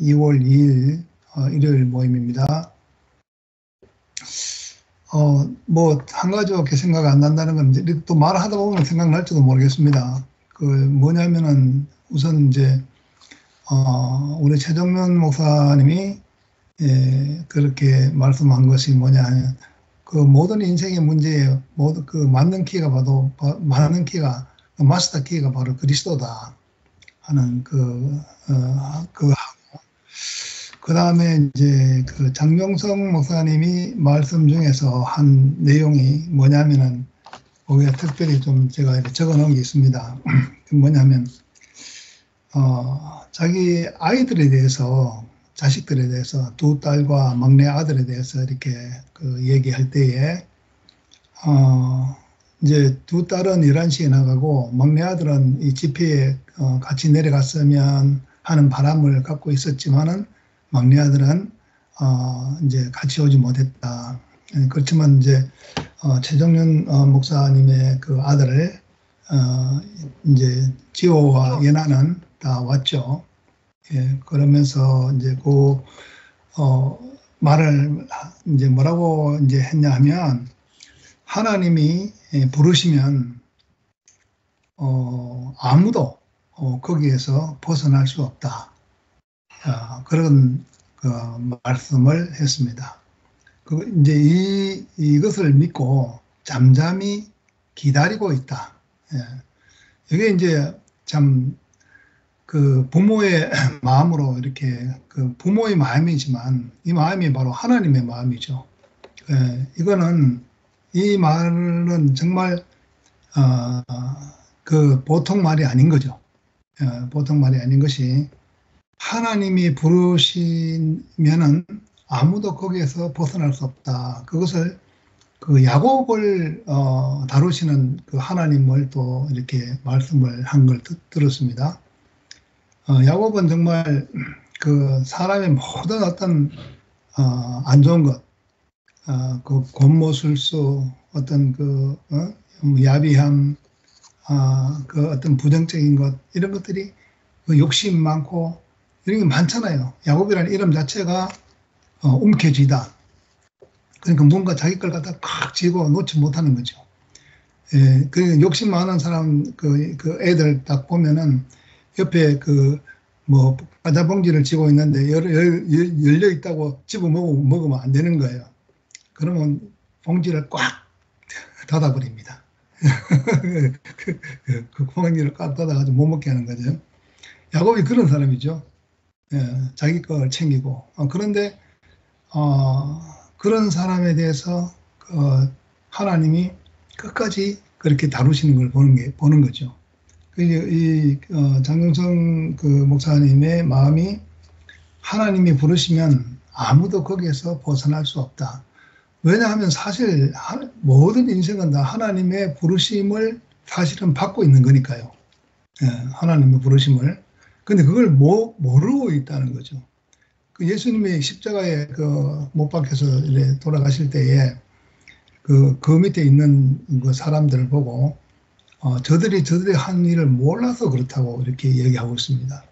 2월 2일 일요일 모임입니다. 한 가지밖에 생각 안 난다는 건 이제 또 말하다 보면 생각날지도 모르겠습니다. 뭐냐면은 우선 이제 우리 최정면 목사님이 그렇게 말씀한 것이 뭐냐 하면 그 모든 인생의 문제에 모두 그 맞는 키가 마스터 키가 바로 그리스도다 하는 그 다음에 이제 그 장명성 목사님이 말씀 중에서 한 내용이 뭐냐면은 거기에 특별히 좀 제가 적어 놓은 게 있습니다. 뭐냐면, 자기 아이들에 대해서, 자식들에 대해서 두 딸과 막내 아들에 대해서 이렇게 얘기할 때에, 이제 두 딸은 11시에 나가고 막내 아들은 이 집회에 같이 내려갔으면 하는 바람을 갖고 있었지만은 막내 아들은 이제 같이 오지 못했다. 그렇지만 이제 최정윤 목사님의 그 아들을 이제 지호와 예나는 다 왔죠. 예, 그러면서 이제 말을 이제 뭐라고 이제 했냐 하면 하나님이 부르시면 아무도 거기에서 벗어날 수 없다. 그런 말씀을 했습니다. 이제 이것을 믿고 잠잠히 기다리고 있다. 예. 이게 이제 참 그 부모의 마음으로 이렇게 부모의 마음이지만 이 마음이 바로 하나님의 마음이죠. 예. 이 말은 정말 보통 말이 아닌 거죠. 보통 말이 아닌 것이 하나님이 부르시면은 아무도 거기에서 벗어날 수 없다. 그것을 야곱을 다루시는 그 하나님을 또 이렇게 말씀을 한 걸 들었습니다. 야곱은 정말 사람의 모든 어떤 안 좋은 것, 곤모술수, 어떤 야비함, 어떤 부정적인 것 이런 것들이 욕심 많고 이런 게 많잖아요. 야곱이라는 이름 자체가 움켜쥐다. 그러니까 뭔가 자기 걸 갖다 꽉 쥐고 놓지 못하는 거죠. 예, 그 욕심 많은 사람, 애들 딱 보면은 옆에 과자 봉지를 쥐고 있는데 열려 있다고 집어 먹으면 안 되는 거예요. 그러면 봉지를 꽉 닫아버립니다. 그 봉지를 꽉 닫아가지고 못 먹게 하는 거죠. 야곱이 그런 사람이죠. 예, 자기 걸 챙기고. 그런데, 그런 사람에 대해서 하나님이 끝까지 그렇게 다루시는 걸 보는 거죠. 장영성 목사님의 마음이 하나님이 부르시면 아무도 거기에서 벗어날 수 없다. 왜냐하면 사실 모든 인생은 다 하나님의 부르심을 사실은 받고 있는 거니까요. 예, 하나님의 부르심을. 근데 그걸 모르고 있다는 거죠. 예수님이 십자가에 못 박혀서 돌아가실 때에 그 밑에 있는 사람들을 보고 저들이 한 일을 몰라서 그렇다고 이렇게 얘기하고 있습니다.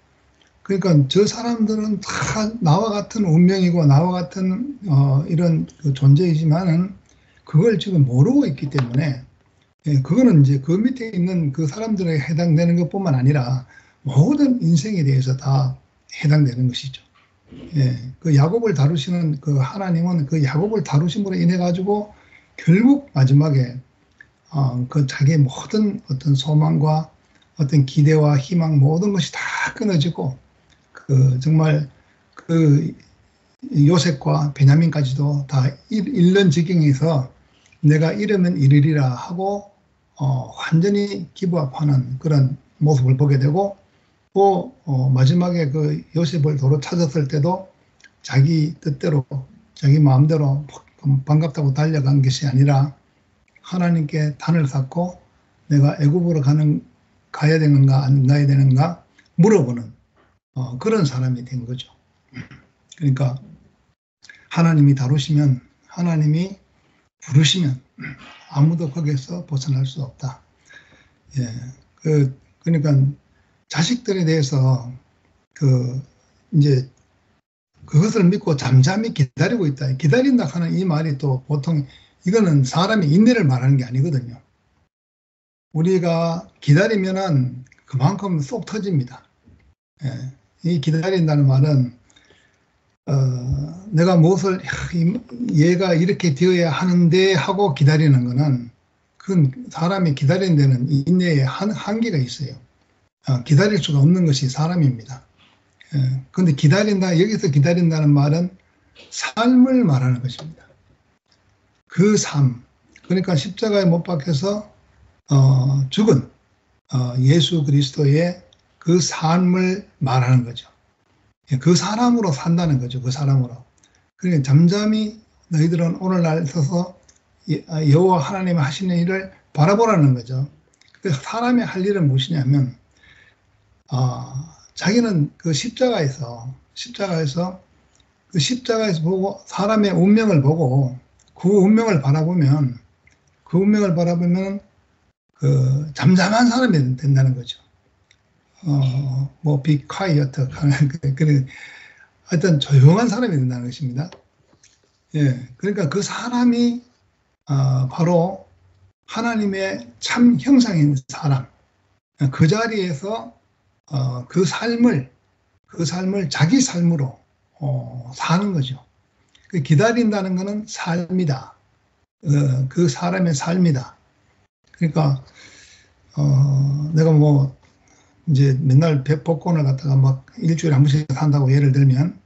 그러니까 저 사람들은 다 나와 같은 운명이고 나와 같은 이런 존재이지만은 그걸 지금 모르고 있기 때문에 그거는 이제 그 밑에 있는 그 사람들에 해당되는 것뿐만 아니라 모든 인생에 대해서 다 해당되는 것이죠. 예, 야곱을 다루시는 하나님은 야곱을 다루심으로 인해 가지고 결국 마지막에 자기의 모든 어떤 소망과 어떤 기대와 희망 모든 것이 다 끊어지고 정말 요셉과 베냐민까지도 다 잃는 지경에서 내가 이르면 이르리라 하고 완전히 기부합하는 그런 모습을 보게 되고 또 마지막에 요셉을 도로 찾았을 때도 자기 뜻대로 자기 마음대로 반갑다고 달려간 것이 아니라 하나님께 단을 쌓고 내가 애굽으로 가야 되는가 안 가야 되는가 물어보는 그런 사람이 된 거죠. 그러니까 하나님이 다루시면 하나님이 부르시면 아무도 거기에서 벗어날 수 없다. 예, 그러니까 자식들에 대해서 이제 그것을 믿고 잠잠히 기다리고 있다. 기다린다 하는 이 말이 또 보통 이거는 사람의 인내를 말하는 게 아니거든요. 우리가 기다리면은 그만큼 쏙 터집니다. 예. 이 기다린다는 말은 내가 무엇을 얘가 이렇게 되어야 하는데 하고 기다리는 거는 그건 사람이 기다리는 데는 인내에 한계가 있어요. 기다릴 수가 없는 것이 사람입니다. 그런데 기다린다, 여기서 기다린다는 말은 삶을 말하는 것입니다. 그 삶, 그러니까 십자가에 못 박혀서 죽은 예수 그리스도의 그 삶을 말하는 거죠. 그 사람으로 산다는 거죠. 그 사람으로. 그러니까 잠잠히 너희들은 오늘날 서서 여호와 하나님이 하시는 일을 바라보라는 거죠. 사람이 할 일은 무엇이냐면 자기는 그 십자가에서 보고 사람의 운명을 보고 그 운명을 바라보면 그 잠잠한 사람이 된다는 거죠. be quiet 하는 그런 하여튼 조용한 사람이 된다는 것입니다. 예, 그러니까 그 사람이 바로 하나님의 참 형상인 사람. 그 자리에서 그 삶을 자기 삶으로 사는 거죠. 기다린다는 것은 삶이다. 그 사람의 삶이다. 그러니까 내가 뭐 이제 맨날 복권을 갖다가 막 일주일에 한 번씩 산다고 예를 들면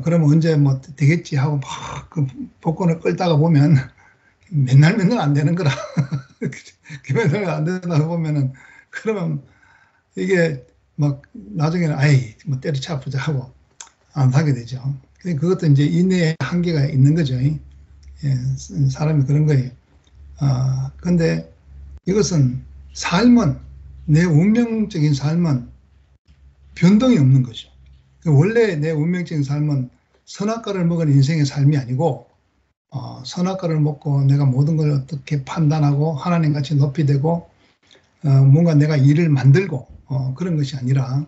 그러면 언제 뭐 되겠지 하고 막 그 복권을 끌다가 보면 맨날 안 되는 거라. 맨날 안 된다 보면은 그러면 이게 막 나중에는 아이 뭐 때려쳐 보자 하고 안 사게 되죠. 그것도 이제 인내의 한계가 있는 거죠. 예, 사람이 그런 거예요. 근데 이것은 내 운명적인 삶은 변동이 없는 거죠. 원래 내 운명적인 삶은 선악과를 먹은 인생의 삶이 아니고 선악과를 먹고 내가 모든 걸 어떻게 판단하고 하나님같이 높이 되고 뭔가 내가 일을 만들고 그런 것이 아니라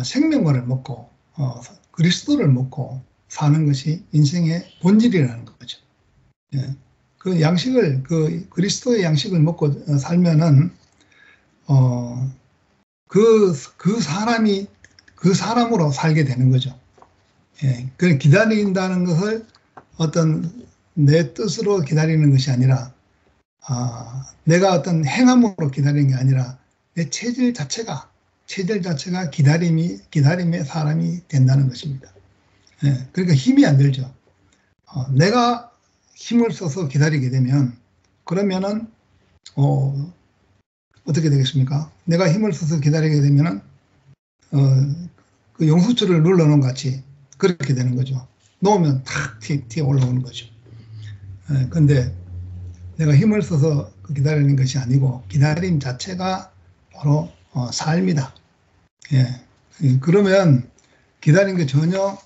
생명과를 먹고 그리스도를 먹고 사는 것이 인생의 본질이라는 거죠. 예. 그 양식을 그 그리스도의 양식을 먹고 살면은 그 사람이 그 사람으로 살게 되는 거죠. 예. 그 기다린다는 것을 어떤 내 뜻으로 기다리는 것이 아니라 내가 어떤 행함으로 기다리는 게 아니라 내 체질 자체가 기다림의 사람이 된다는 것입니다. 예. 그러니까 힘이 안 들죠. 내가 힘을 써서 기다리게 되면 그러면은 어떻게 되겠습니까? 내가 힘을 써서 기다리게 되면은 그 용수철을 눌러놓은 같이 그렇게 되는 거죠. 놓으면 탁 튀어 올라오는 거죠. 근데 내가 힘을 써서 기다리는 것이 아니고 기다림 자체가 바로 삶이다. 예. 그러면 기다리는 게 전혀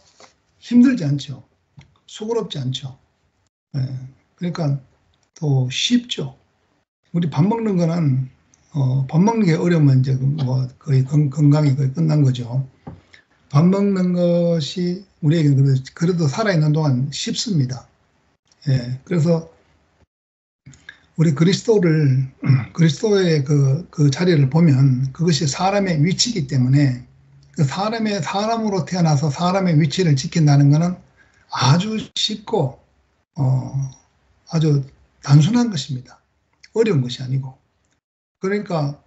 힘들지 않죠. 수고롭지 않죠. 예. 그러니까 더 쉽죠. 우리 밥 먹는 거는 밥 먹는 게 어려우면 이제 뭐 거의 건강이 거의 끝난 거죠. 밥 먹는 것이 우리에게는 그래도 살아있는 동안 쉽습니다. 예. 그래서 우리 그리스도의 그 자리를 보면 그것이 사람의 위치이기 때문에 그 사람으로 태어나서 사람의 위치를 지킨다는 것은 아주 쉽고 아주 단순한 것입니다. 어려운 것이 아니고. 그러니까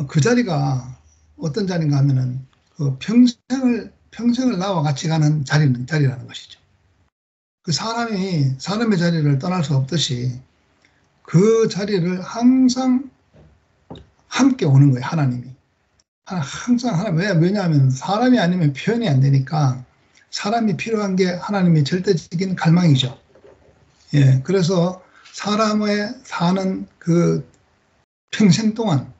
그 자리가 어떤 자리인가 하면은 그 평생을 나와 같이 가는 자리라는 것이죠. 그 사람의 자리를 떠날 수 없듯이 그 자리를 항상 함께 오는 거예요, 하나님이. 항상 왜냐하면 사람이 아니면 표현이 안 되니까 사람이 필요한 게 하나님의 절대적인 갈망이죠. 예, 그래서 사람의 사는 그 평생 동안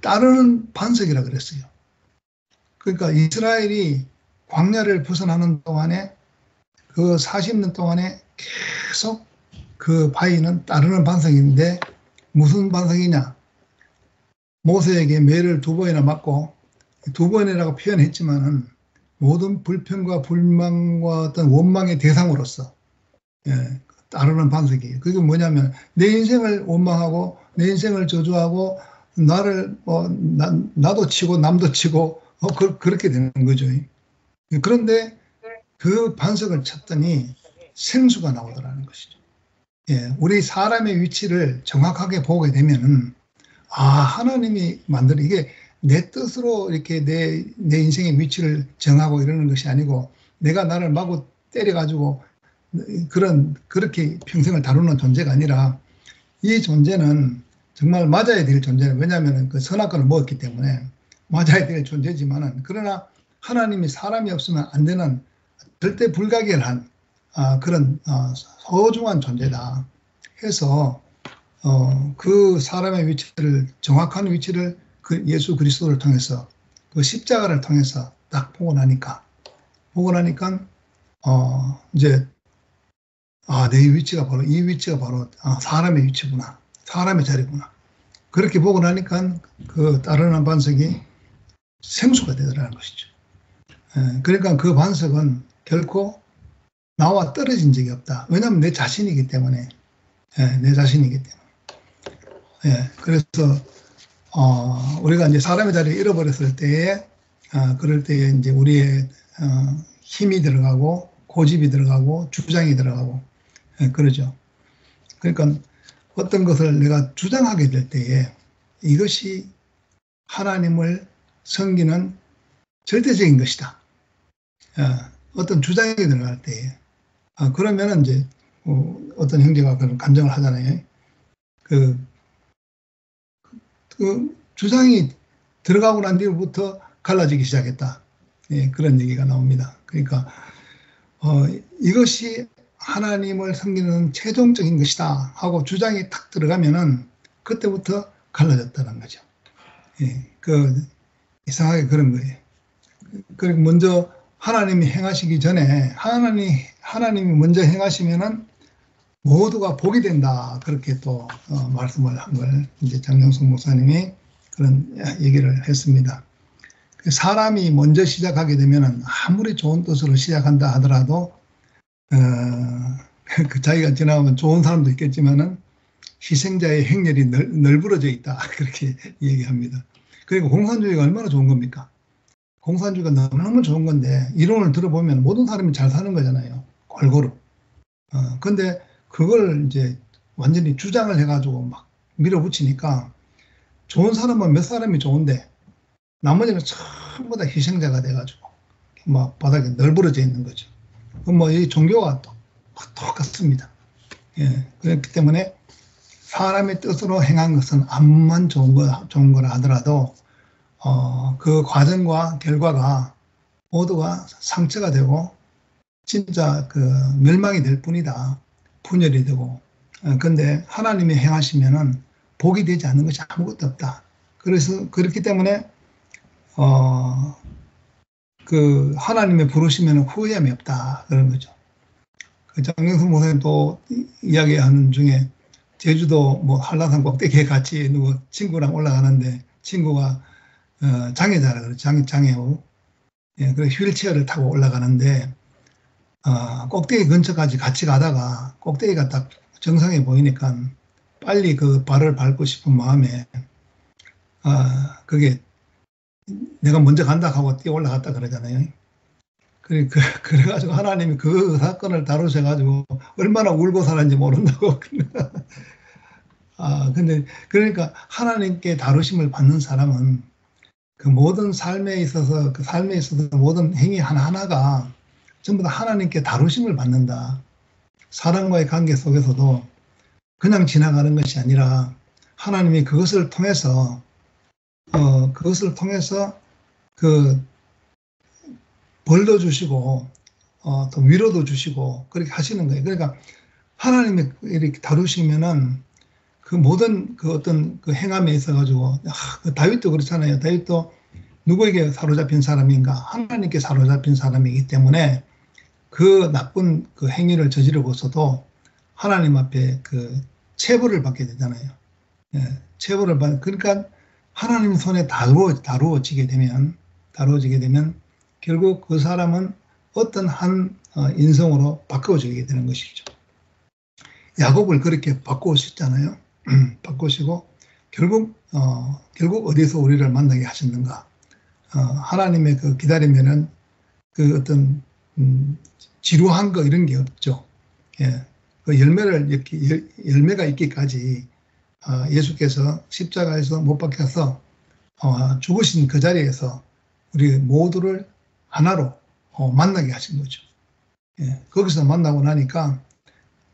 따르는 반석이라 그랬어요. 그러니까 이스라엘이 광야를 벗어나는 동안에 그 40년 동안에 계속 그 바위는 따르는 반석인데 무슨 반석이냐? 모세에게 매를 2번이나 맞고 2번이라고 표현했지만은 모든 불평과 불만과 어떤 원망의 대상으로서 따르는 반석이에요. 그게 뭐냐면 내 인생을 원망하고 내 인생을 저주하고 나를 나도 치고 남도 치고 그렇게 되는 거죠. 그런데 그 반석을 쳤더니 생수가 나오더라는 것이죠. 우리 사람의 위치를 정확하게 보게 되면은 하나님이 만든 이게 내 뜻으로 이렇게 내 인생의 위치를 정하고 이러는 것이 아니고 내가 나를 마구 때려가지고 그렇게 평생을 다루는 존재가 아니라 이 존재는 정말 맞아야 될 존재는 왜냐하면 그 선악과를 먹었기 때문에 맞아야 될 존재지만은 그러나 하나님이 사람이 없으면 안 되는 절대 불가결한 그런 소중한 존재다 해서 그 사람의 위치를 정확한 위치를 그 예수 그리스도를 통해서 그 십자가를 통해서 딱 보고 나니까 이제 내 위치가 바로 이 위치가 바로 사람의 위치구나, 사람의 자리구나. 그렇게 보고 나니까 그 따르는 반석이 생수가 되더라는 것이죠. 그러니까 그 반석은 결코 나와 떨어진 적이 없다. 왜냐하면 내 자신이기 때문에. 내 자신이기 때문에. 그래서 우리가 이제 사람의 자리를 잃어버렸을 때에 그럴 때에 이제 우리의 힘이 들어가고 고집이 들어가고 주장이 들어가고 그러죠. 그러니까 어떤 것을 내가 주장하게 될 때에 이것이 하나님을 섬기는 절대적인 것이다. 어떤 주장이 들어갈 때에 그러면은 이제 어떤 형제가 그런 감정을 하잖아요. 그 주장이 들어가고 난 뒤부터 갈라지기 시작했다. 그런 얘기가 나옵니다. 그러니까 이것이 하나님을 섬기는 최종적인 것이다 하고 주장이 탁 들어가면은 그때부터 갈라졌다는 거죠. 이상하게 그런 거예요. 그리고 먼저 하나님이 행하시기 전에 하나님이 먼저 행하시면은 모두가 복이 된다. 그렇게 또 말씀을 한 걸 이제 장영숙 목사님이 그런 얘기를 했습니다. 사람이 먼저 시작하게 되면은 아무리 좋은 뜻으로 시작한다 하더라도 그 자기가 지나가면 좋은 사람도 있겠지만은 희생자의 행렬이 널브러져 있다. 그렇게 얘기합니다. 그리고 공산주의가 얼마나 좋은 겁니까? 공산주의가 너무너무 좋은 건데 이론을 들어보면 모든 사람이 잘 사는 거잖아요. 골고루. 근데 그걸 이제 완전히 주장을 해가지고 막 밀어붙이니까 좋은 사람은 몇 사람이 좋은데 나머지는 전부 다 희생자가 돼가지고 막 바닥에 널브러져 있는 거죠. 뭐 이 종교가 똑같습니다. 그렇기 때문에 사람의 뜻으로 행한 것은 암만 좋은 거라 하더라도 그 과정과 결과가 모두가 상처가 되고 진짜 그 멸망이 될 뿐이다. 분열이 되고. 근데 하나님이 행하시면은 복이 되지 않는 것이 아무것도 없다. 그래서 그렇기 때문에 그 하나님의 부르시면 후회함이 없다. 그런 거죠. 그 장영수 목사님 또 이야기하는 중에 제주도 뭐 한라산 꼭대기에 같이 누구 친구랑 올라가는데 친구가 장애자라 그러죠. 장애우. 그래서 휠체어를 타고 올라가는데 꼭대기 근처까지 같이 가다가 꼭대기가 딱 정상에 보이니까 빨리 그 발을 밟고 싶은 마음에 그게 내가 먼저 간다 하고 뛰어 올라갔다 그러잖아요. 그래가지고 하나님이 그 사건을 다루셔가지고 얼마나 울고 살았는지 모른다고. 근데 그러니까 하나님께 다루심을 받는 사람은 그 모든 삶에 있어서 모든 행위 하나하나가 전부 다 하나님께 다루심을 받는다. 사람과의 관계 속에서도 그냥 지나가는 것이 아니라 하나님이 그것을 통해서 그 벌도 주시고 또 위로도 주시고 그렇게 하시는 거예요. 그러니까 하나님이 이렇게 다루시면은 그 모든 그 어떤 그 행함에 있어 가지고 그 다윗도 그렇잖아요. 다윗도 누구에게 사로잡힌 사람인가? 하나님께 사로잡힌 사람이기 때문에 그 나쁜 그 행위를 저지르고서도 하나님 앞에 그 체벌을 받게 되잖아요. 체벌을 그러니까 하나님 손에 다루어지게 되면 결국 그 사람은 어떤 한 인성으로 바꿔주게 되는 것이죠. 야곱을 그렇게 바꾸셨잖아요. 바꾸시고 결국 어디서 우리를 만나게 하셨는가? 하나님의 그 기다리면은 그 어떤 지루한 거 이런 게 없죠. 예, 그 열매가 있기까지 예수께서 십자가에서 못 박혀서 죽으신 그 자리에서 우리 모두를 하나로 만나게 하신 거죠. 예, 거기서 만나고 나니까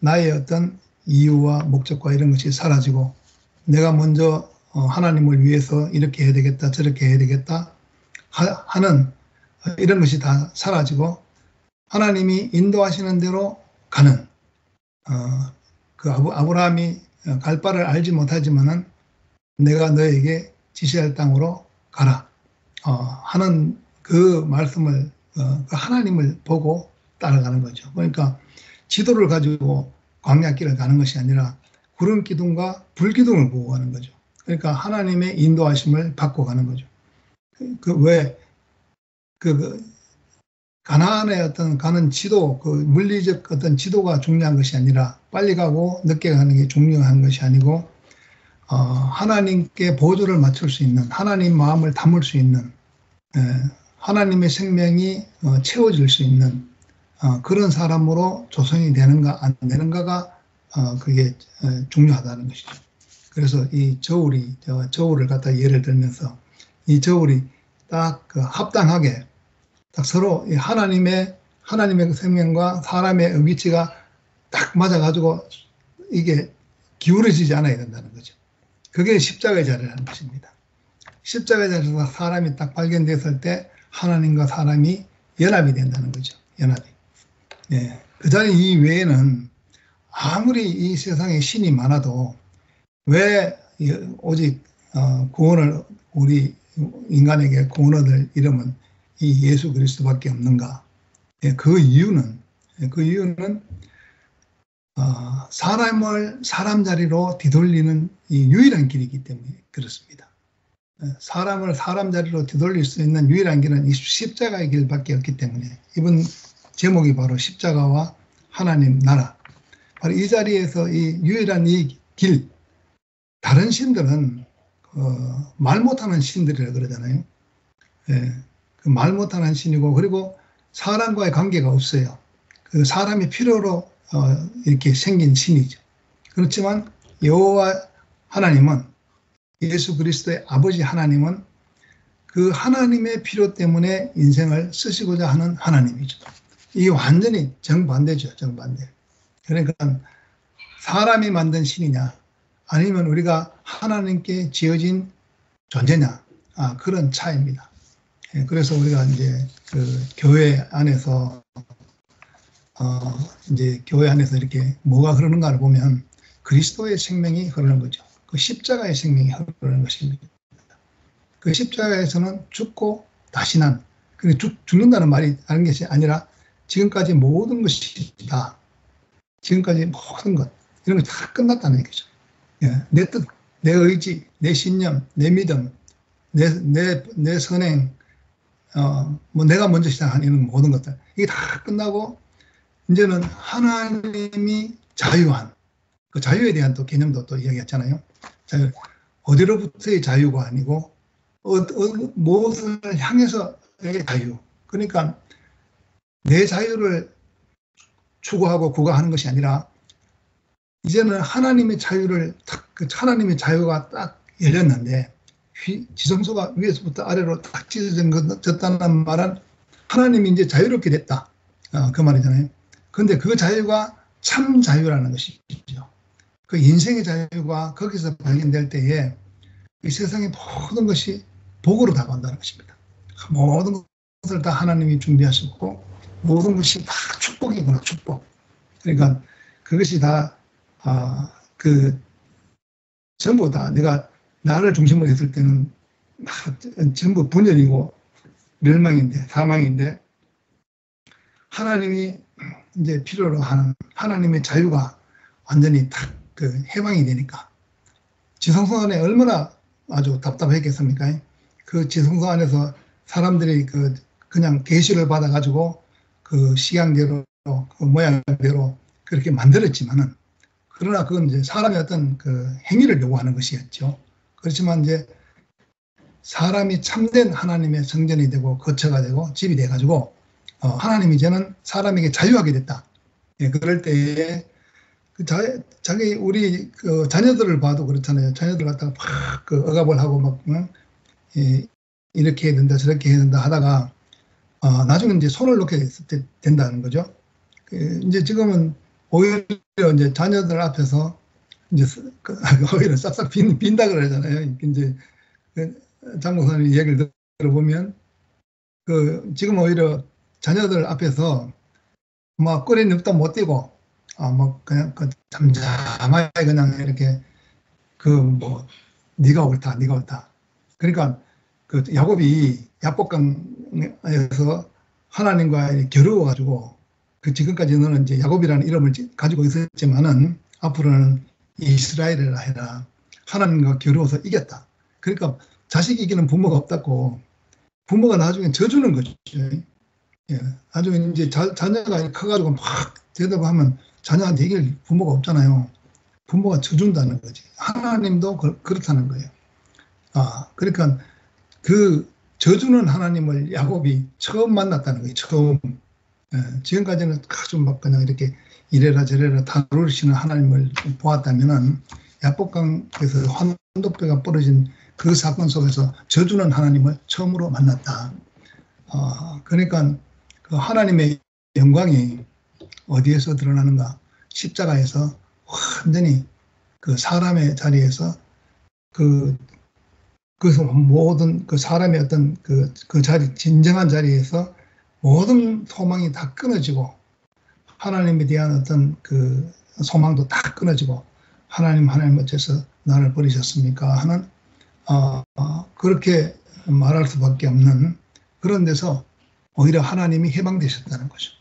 나의 어떤 이유와 목적과 이런 것이 사라지고 내가 먼저 하나님을 위해서 이렇게 해야 되겠다 저렇게 해야 되겠다 하는 이런 것이 다 사라지고 하나님이 인도하시는 대로 가는 그 아브라함이 갈 바를 알지 못하지만은 내가 너에게 지시할 땅으로 가라 하는 그 말씀을 그 하나님을 보고 따라가는 거죠. 그러니까 지도를 가지고 광야길을 가는 것이 아니라 구름 기둥과 불 기둥을 보고 가는 거죠. 그러니까 하나님의 인도하심을 받고 가는 거죠. 가나안의 어떤 가는 지도, 그 물리적 어떤 지도가 중요한 것이 아니라 빨리 가고 늦게 가는 게 중요한 것이 아니고 하나님께 보조를 맞출 수 있는 하나님 마음을 담을 수 있는 하나님의 생명이 채워질 수 있는 그런 사람으로 조성이 되는가 안 되는가가 그게 중요하다는 것이죠. 그래서 이 저울을 갖다 예를 들면서 이 저울이 딱 그 합당하게 딱 서로 하나님의 생명과 사람의 위치가 딱 맞아가지고 이게 기울어지지 않아야 된다는 거죠. 그게 십자가의 자리라는 것입니다. 십자가의 자리에서 사람이 딱 발견됐을 때 하나님과 사람이 연합이 된다는 거죠. 연합이. 예, 그 자리 이외에는 아무리 이 세상에 신이 많아도 왜 오직 구원을 우리 인간에게 구원 얻을 이름은 이 예수 그리스도밖에 없는가? 예, 그 이유는 사람을 사람 자리로 뒤돌리는 이 유일한 길이기 때문에 그렇습니다. 사람을 사람 자리로 뒤돌릴 수 있는 유일한 길은 이 십자가의 길밖에 없기 때문에 이번 제목이 바로 십자가와 하나님 나라. 바로 이 자리에서 이 유일한 이 길, 다른 신들은 말 못하는 신들이라 그러잖아요. 예, 그 말 못하는 신이고 그리고 사람과의 관계가 없어요. 그 사람이 필요로 이렇게 생긴 신이죠. 그렇지만 여호와 하나님은 예수 그리스도의 아버지 하나님은 그 하나님의 필요 때문에 인생을 쓰시고자 하는 하나님이죠. 이게 완전히 정반대죠. 정반대. 그러니까 사람이 만든 신이냐 아니면 우리가 하나님께 지어진 존재냐 그런 차이입니다. 그래서 우리가 이제 그 교회 안에서 이제 교회 안에서 이렇게 뭐가 흐르는가를 보면 그리스도의 생명이 흐르는 거죠. 그 십자가의 생명이 흐르는 것입니다. 그 십자가에서는 죽고 다시 난, 죽는다는 말이 다른 것이 아니라 지금까지 모든 것이 다, 지금까지 모든 것, 이런 게 다 끝났다는 얘기죠. 예, 내 뜻, 내 의지, 내 신념, 내 믿음, 내 선행, 뭐 내가 먼저 시작한 이런 모든 것들, 이게 다 끝나고, 이제는 하나님이 자유한, 그 자유에 대한 또 개념도 또 이야기했잖아요. 자유, 어디로부터의 자유가 아니고, 무엇을 향해서의 자유. 그러니까 내 자유를 추구하고 구가하는 것이 아니라 이제는 하나님의 자유를 하나님의 자유가 딱 열렸는데 지성소가 위에서부터 아래로 딱 찢어졌다는 말은 하나님이 이제 자유롭게 됐다. 그 말이잖아요. 그런데 그 자유가 참 자유라는 것이죠. 그 인생의 자유가 거기서 발견될 때에 이 세상의 모든 것이 복으로 다가온다는 것입니다. 모든 것을 다 하나님이 준비하셨고 모든 것이 다 축복이구나, 축복. 그러니까 그것이 다 전부 다 내가 나를 중심으로 했을 때는 전부 분열이고 멸망인데, 사망인데 하나님이 이제 필요로 하는 하나님의 자유가 완전히 딱 해방이 되니까 지성소 안에 얼마나 아주 답답했겠습니까? 그 지성소 안에서 사람들이 그냥 계시를 받아가지고 그 시간대로 그 모양대로 그렇게 만들었지만은 그러나 그건 이제 사람의 어떤 그 행위를 요구하는 것이었죠. 그렇지만 이제 사람이 참된 하나님의 성전이 되고 거처가 되고 집이 돼가지고 하나님이 이제는 사람에게 자유하게 됐다. 예, 그럴 때에 그 자기 우리 그 자녀들을 봐도 그렇잖아요. 자녀들 갖다가 막그 억압을 하고 막 예, 이렇게 해야 된다 저렇게 해야 된다 하다가 나중에 이제 손을 놓게 된다는 거죠. 그 이제 지금은 오히려 이제 자녀들 앞에서 이제 오히려 싹싹 빈다 그러잖아요. 이제 그 장목사님 얘기를 들어보면 그 지금 오히려 자녀들 앞에서 막 꼬리 눕도 못 띄고 뭐 그냥 그 잠잠하게 그냥 이렇게 그 뭐 네가 옳다 네가 옳다. 그러니까 그 야곱이 야복강에서 하나님과 겨루어가지고 그 지금까지 너는 이제 야곱이라는 이름을 가지고 있었지만은 앞으로는 이스라엘이라 해라. 하나님과 겨루어서 이겼다. 그러니까 자식 이기는 부모가 없다고 부모가 나중에 져주는 거죠. 예. 나중에 이제 자녀가 커가지고 막 대답하면 자녀한테 이길 부모가 없잖아요. 부모가 져준다는 거지. 하나님도 그렇다는 거예요. 그러니까 그 져주는 하나님을 야곱이 처음 만났다는 거예요. 처음. 예. 지금까지는 아주 막 그냥 이렇게 이래라 저래라 다루시는 하나님을 보았다면은 야복강에서 환도뼈가 부러진 그 사건 속에서 져주는 하나님을 처음으로 만났다. 그러니까 그 하나님의 영광이 어디에서 드러나는가? 십자가에서 완전히 그 사람의 자리에서 그래서 모든 그 사람의 어떤 그 자리, 진정한 자리에서 모든 소망이 다 끊어지고 하나님에 대한 어떤 그 소망도 다 끊어지고 하나님 어째서 나를 버리셨습니까? 하는 그렇게 말할 수밖에 없는 그런 데서 오히려 하나님이 해방되셨다는 거죠.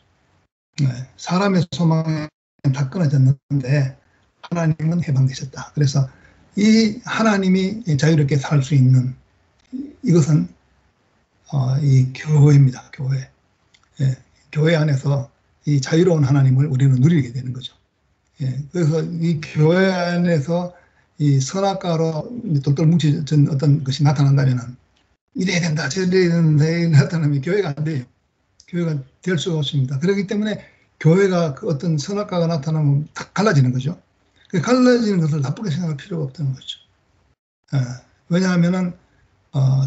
네, 사람의 소망이 다 끊어졌는데 하나님은 해방되셨다. 그래서 이 하나님이 자유롭게 살 수 있는 이것은 이 교회입니다. 교회. 예, 교회 안에서 이 자유로운 하나님을 우리는 누리게 되는 거죠. 예, 그래서 이 교회 안에서 이 선악과로 똘똘 뭉쳐진 어떤 것이 나타난다면 이래야 된다, 저래야 된다, 나타나면 교회가 안 돼요. 교회가 될 수가 없습니다. 그렇기 때문에 교회가 그 어떤 선악과가 나타나면 딱 갈라지는 거죠. 그 갈라지는 것을 나쁘게 생각할 필요가 없다는 거죠. 왜냐하면은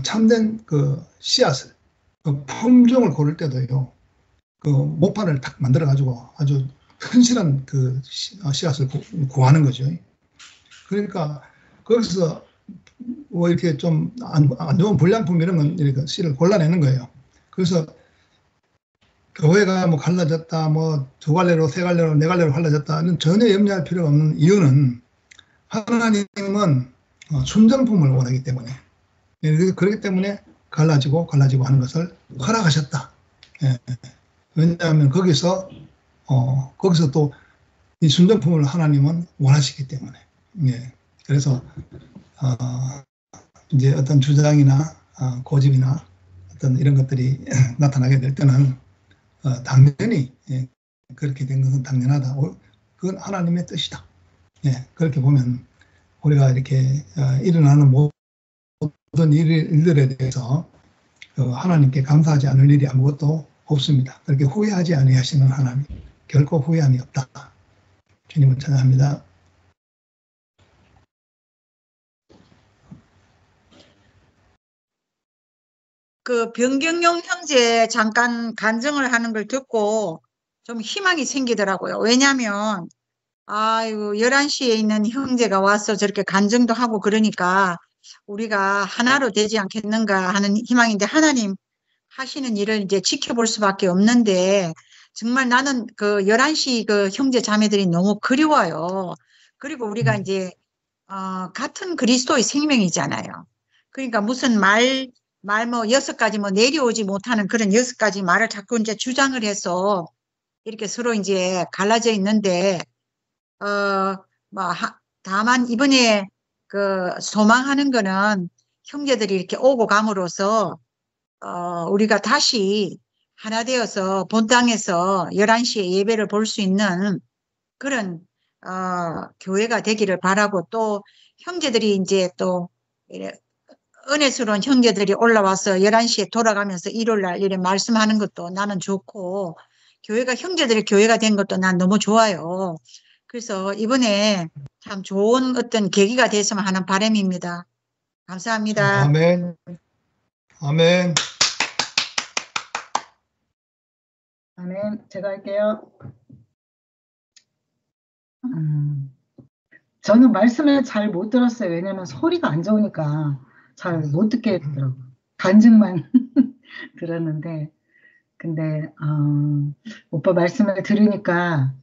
참된 그 씨앗을 그 품종을 고를 때도요. 그 모판을 딱 만들어 가지고 아주 흔실한 그 씨앗을 구하는 거죠. 그러니까 거기서 뭐 이렇게 좀 안 좋은 불량품 이런 건 이렇게 씨를 골라내는 거예요. 그래서 교회가 뭐 갈라졌다, 뭐 두 갈래로, 세 갈래로, 네 갈래로 갈라졌다는 전혀 염려할 필요가 없는 이유는 하나님은 순정품을 원하기 때문에 그렇기 때문에 갈라지고 하는 것을 허락하셨다. 예. 왜냐하면 거기서 또 이 순정품을 하나님은 원하시기 때문에. 예. 그래서 이제 어떤 주장이나 고집이나 어떤 이런 것들이 나타나게 될 때는 당연히 예, 그렇게 된 것은 당연하다. 그건 하나님의 뜻이다. 예, 그렇게 보면 우리가 이렇게 일어나는 모든 일들에 대해서 하나님께 감사하지 않을 일이 아무것도 없습니다. 그렇게 후회하지 아니하시는 하나님, 결코 후회함이 없다. 주님을 찬양합니다. 그 변경용 형제 잠깐 간증을 하는 걸 듣고 좀 희망이 생기더라고요. 왜냐하면 아이고 11시에 있는 형제가 와서 저렇게 간증도 하고 그러니까 우리가 하나로 되지 않겠는가 하는 희망인데 하나님 하시는 일을 이제 지켜볼 수밖에 없는데 정말 나는 그 11시 그 형제 자매들이 너무 그리워요. 그리고 우리가 이제 같은 그리스도의 생명이잖아요. 그러니까 무슨 말 뭐 6가지 뭐 내려오지 못하는 그런 6가지 말을 자꾸 이제 주장을 해서 이렇게 서로 이제 갈라져 있는데 뭐 다만 이번에 그 소망하는 거는 형제들이 이렇게 오고 감으로써 우리가 다시 하나 되어서 본당에서 11시에 예배를 볼 수 있는 그런 교회가 되기를 바라고, 또 형제들이 이제 또 이래 은혜스러운 형제들이 올라와서 11시에 돌아가면서 일요일 날 이래 말씀하는 것도 나는 좋고, 교회가 형제들의 교회가 된 것도 난 너무 좋아요. 그래서 이번에 참 좋은 어떤 계기가 됐으면 하는 바람입니다. 감사합니다. 아멘. 아멘. 아멘. 제가 할게요. 저는 말씀을 잘 못 들었어요. 왜냐면 소리가 안 좋으니까 잘 못 듣게 했더라고요. 간증만 들었는데, 근데 오빠 말씀을 들으니까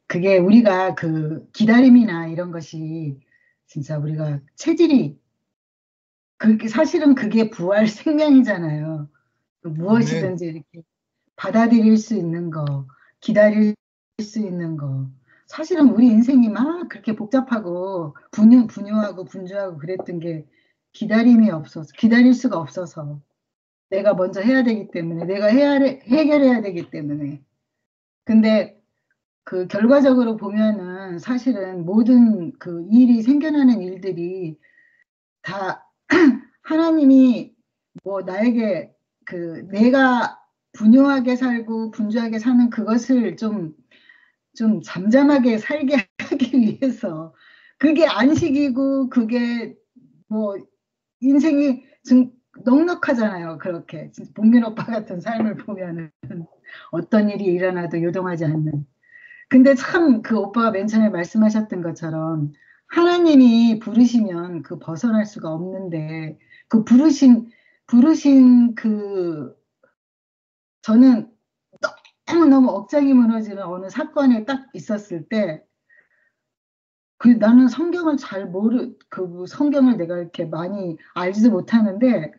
그게 우리가 그 기다림이나 이런 것이 진짜 우리가 체질이 그렇게 사실은 그게 부활 생명이잖아요. 무엇이든지 이렇게 받아들일 수 있는 거, 기다릴 수 있는 거. 사실은 우리 인생이 막 그렇게 복잡하고 분유하고 분주하고 그랬던 게 기다림이 없어서, 기다릴 수가 없어서 내가 먼저 해야 되기 때문에, 내가 해결해야 되기 때문에. 근데 그 결과적으로 보면은 사실은 모든 그 일이 생겨나는 일들이 다 하나님이 뭐 나에게 그 내가 분유하게 살고 분주하게 사는 그것을 좀 잠잠하게 살게 하기 위해서, 그게 안식이고 그게 뭐 인생이 좀 넉넉하잖아요. 그렇게 복면 오빠 같은 삶을 보면은 어떤 일이 일어나도 요동하지 않는. 근데 참 그 오빠가 맨 처음에 말씀하셨던 것처럼 하나님이 부르시면 그 벗어날 수가 없는데, 그 부르신 그 저는 너무너무 억장이 무너지는 어느 사건이 딱 있었을 때, 나는 성경을 그 성경을 내가 이렇게 많이 알지도 못하는데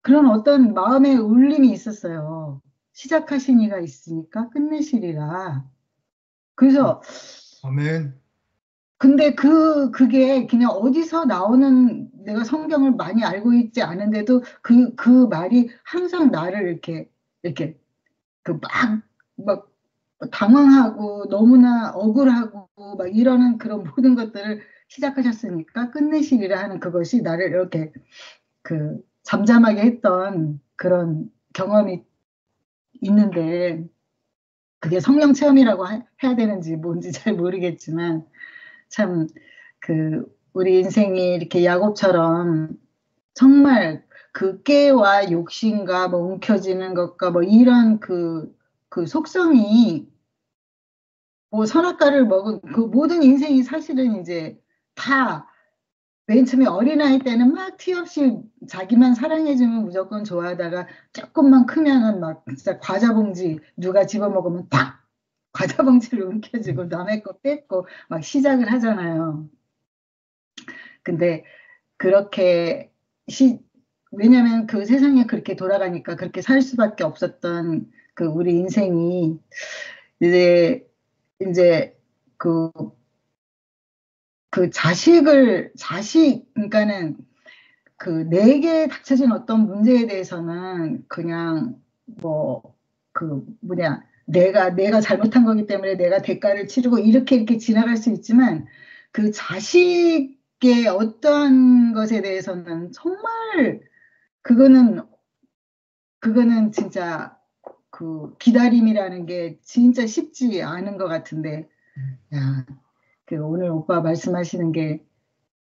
그런 어떤 마음의 울림이 있었어요. 시작하신 이가 있으니까 끝내시리라. 그래서 아멘. 근데 그게 그냥 어디서 나오는, 내가 성경을 많이 알고 있지 않은데도 그 말이 항상 나를 이렇게 막 당황하고 너무나 억울하고 막 이러는 그런 모든 것들을 시작하셨으니까 끝내시리라 하는 그것이 나를 이렇게 그 잠잠하게 했던 그런 경험이 있는데, 그게 성령 체험이라고 해야 되는지 뭔지 잘 모르겠지만, 참 그 우리 인생이 이렇게 야곱처럼 정말 그 깨와 욕심과 뭐 움켜쥐는 것과 뭐 이런 그 속성이, 뭐 선악과를 먹은 그 모든 인생이 사실은 이제 다 맨 처음에 어린아이 때는 막 티 없이 자기만 사랑해주면 무조건 좋아하다가 조금만 크면은 막 진짜 과자 봉지 누가 집어먹으면 딱 과자 봉지를 움켜쥐고 남의 거 뺏고 막 시작을 하잖아요. 근데 그렇게 왜냐면 그 세상에 그렇게 돌아가니까 그렇게 살 수밖에 없었던 그 우리 인생이 이제 그러니까는 그 내게 닥쳐진 어떤 문제에 대해서는 그냥 뭐 그 뭐냐, 내가 잘못한 거기 때문에 내가 대가를 치르고 이렇게 지나갈 수 있지만, 그 자식의 어떤 것에 대해서는 정말 그거는 진짜 그 기다림이라는 게 진짜 쉽지 않은 것 같은데, 야, 그 오늘 오빠 말씀하시는 게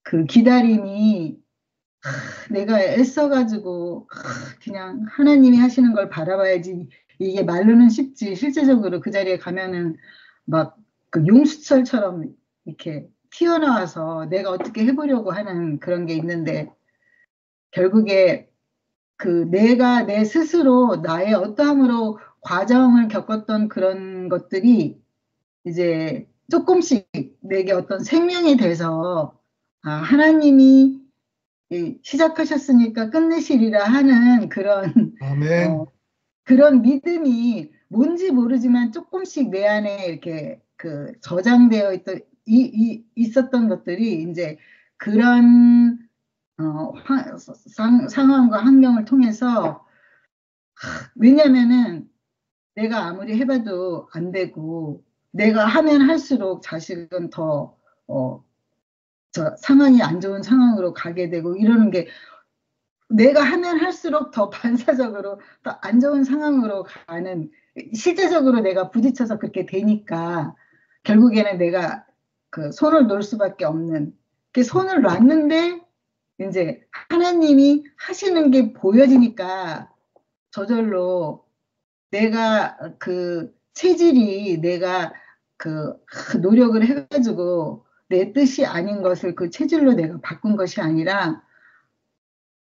그 기다림이 내가 애써가지고 그냥 하나님이 하시는 걸 바라봐야지, 이게 말로는 쉽지 실제적으로 그 자리에 가면은 막 그 용수철처럼 이렇게 튀어나와서 내가 어떻게 해보려고 하는 그런 게 있는데, 결국에 그 내가 내 스스로 나의 어떠함으로 과정을 겪었던 그런 것들이 이제 조금씩 내게 어떤 생명이 돼서, 하나님이 시작하셨으니까 끝내시리라 하는 그런 아멘. 그런 믿음이 뭔지 모르지만 조금씩 내 안에 이렇게 그 저장되어 있었던 것들이 이제 그런 상황과 환경을 통해서 왜냐면은 내가 아무리 해봐도 안 되고 내가 하면 할수록 자식은 더 상황이 안 좋은 상황으로 가게 되고 이러는 게 내가 하면 할수록 더 반사적으로 더 안 좋은 상황으로 가는 실제적으로 내가 부딪혀서 그렇게 되니까 결국에는 내가 그 손을 놓을 수밖에 없는 그 손을 놨는데 이제 하나님이 하시는 게 보여지니까 저절로 내가 그 체질이 내가 그 노력을 해가지고 내 뜻이 아닌 것을 그 체질로 내가 바꾼 것이 아니라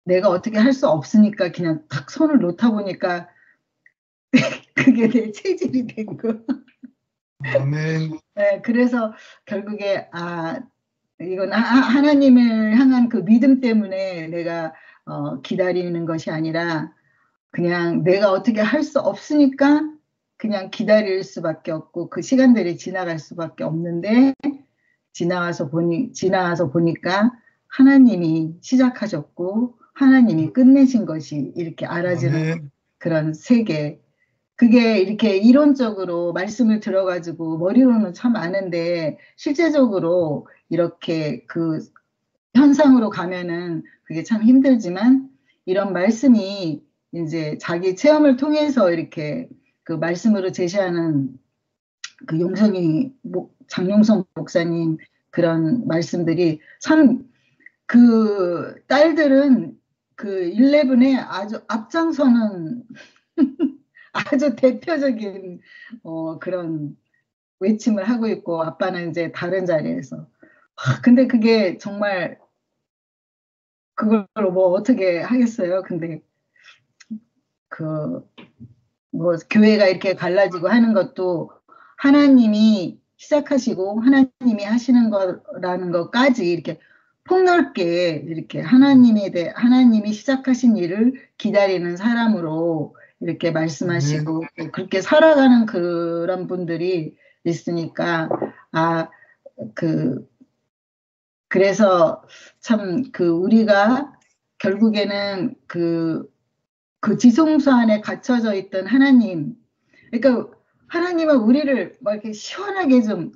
내가 어떻게 할 수 없으니까 그냥 탁 손을 놓다 보니까 그게 내 체질이 된 거. 아멘. 네, 그래서 결국에 이건 하나님을 향한 그 믿음 때문에 내가 기다리는 것이 아니라 그냥 내가 어떻게 할 수 없으니까 그냥 기다릴 수밖에 없고 그 시간들이 지나갈 수밖에 없는데 지나와서 보니까 하나님이 시작하셨고 하나님이 끝내신 것이 이렇게 알아지는 아멘. 그런 세계. 그게 이렇게 이론적으로 말씀을 들어가지고 머리로는 참 아는데 실제적으로 이렇게 그 현상으로 가면은 그게 참 힘들지만 이런 말씀이 이제 자기 체험을 통해서 이렇게 그 말씀으로 제시하는 그 장용성 목사님 그런 말씀들이 참 그 딸들은 그 11에 아주 앞장서는 아주 대표적인 그런 외침을 하고 있고 아빠는 이제 다른 자리에서 근데 그게 정말 그걸 뭐 어떻게 하겠어요? 근데 그 뭐 교회가 이렇게 갈라지고 하는 것도 하나님이 시작하시고 하나님이 하시는 거라는 것까지 이렇게 폭넓게 이렇게 하나님이 시작하신 일을 기다리는 사람으로 이렇게 말씀하시고 그렇게 살아가는 그런 분들이 있으니까 그래서 참 우리가 결국에는 그 지성소 안에 갇혀져 있던 하나님, 그러니까 하나님은 우리를 막 이렇게 시원하게 좀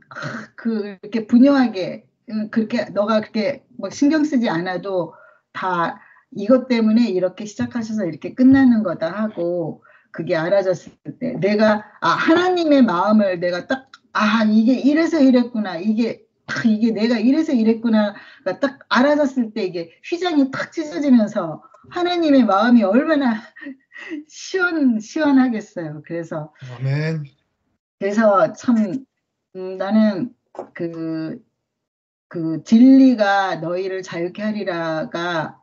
이렇게 분유하게 그렇게 너가 그렇게 막 신경 쓰지 않아도 다 이것 때문에 이렇게 시작하셔서 이렇게 끝나는 거다 하고 그게 알아졌을 때 내가 하나님의 마음을 내가 딱 이게 이래서 이랬구나 이게 내가 이래서 이랬구나가 딱 알아졌을 때 이게 휘장이 탁 찢어지면서 하나님의 마음이 얼마나 시원하겠어요. 그래서 참 나는 그 진리가 너희를 자유케 하리라가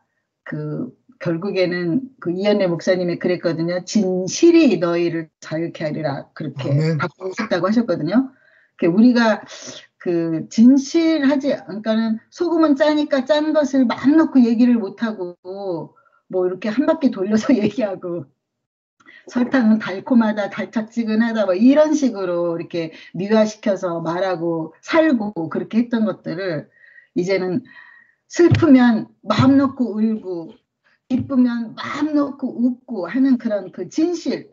결국에는 이현래 목사님이 그랬거든요. 진실이 너희를 자유케 하리라 그렇게 바꾸셨다고 하셨거든요. 우리가 그러니까는 소금은 짜니까 짠 것을 막 넣고 얘기를 못하고 뭐 이렇게 한 바퀴 돌려서 얘기하고 설탕은 달콤하다 달짝지근하다 뭐 이런 식으로 이렇게 미화시켜서 말하고 살고 그렇게 했던 것들을 이제는 슬프면 마음 놓고 울고 기쁘면 마음 놓고 웃고 하는 그런 그 진실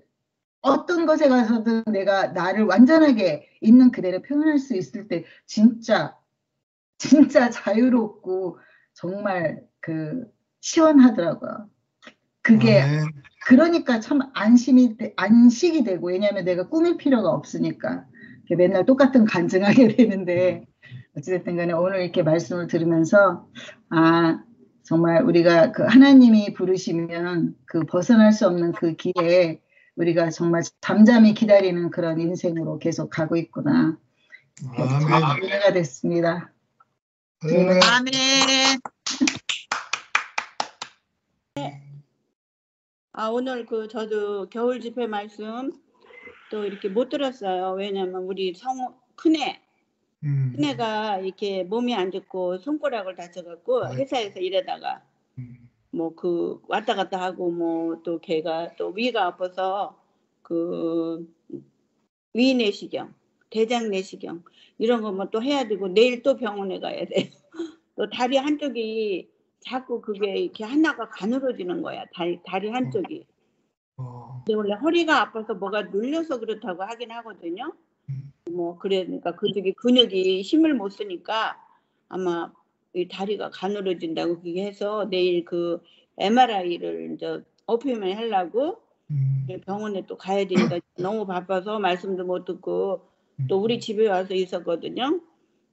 어떤 것에 가서든 내가 나를 완전하게 있는 그대로 표현할 수 있을 때 진짜 자유롭고 정말 시원하더라고요. 그게 그러니까 참 안식이 되고 왜냐하면 내가 꾸밀 필요가 없으니까 맨날 똑같은 간증하게 되는데 어찌됐든 간에 오늘 이렇게 말씀을 들으면서 정말 우리가 하나님이 부르시면 벗어날 수 없는 그 길에 우리가 정말 잠잠히 기다리는 그런 인생으로 계속 가고 있구나. 참 은혜가 됐습니다. 아멘. 오늘 저도 겨울 집회 말씀 또 이렇게 못 들었어요. 왜냐면 우리 큰애가 이렇게 몸이 안 좋고 손가락을 다쳐갖고 회사에서 일하다가 뭐 왔다 갔다 하고 뭐 또 걔가 또 위가 아파서 위 내시경, 대장 내시경 이런 거 뭐 또 해야 되고 내일 또 병원에 가야 돼요. 또 다리 한쪽이 자꾸 그게 이렇게 하나가 가늘어지는 거야. 다리 한쪽이. 근데 원래 허리가 아파서 뭐가 눌려서 그렇다고 하긴 하거든요. 뭐 그러니까 그쪽에 근육이 힘을 못 쓰니까 아마 이 다리가 가늘어진다고 그게 해서 내일 그 MRI를 이제 오피면 하려고 병원에 또 가야 되니까 너무 바빠서 말씀도 못 듣고 또 우리 집에 와서 있었거든요.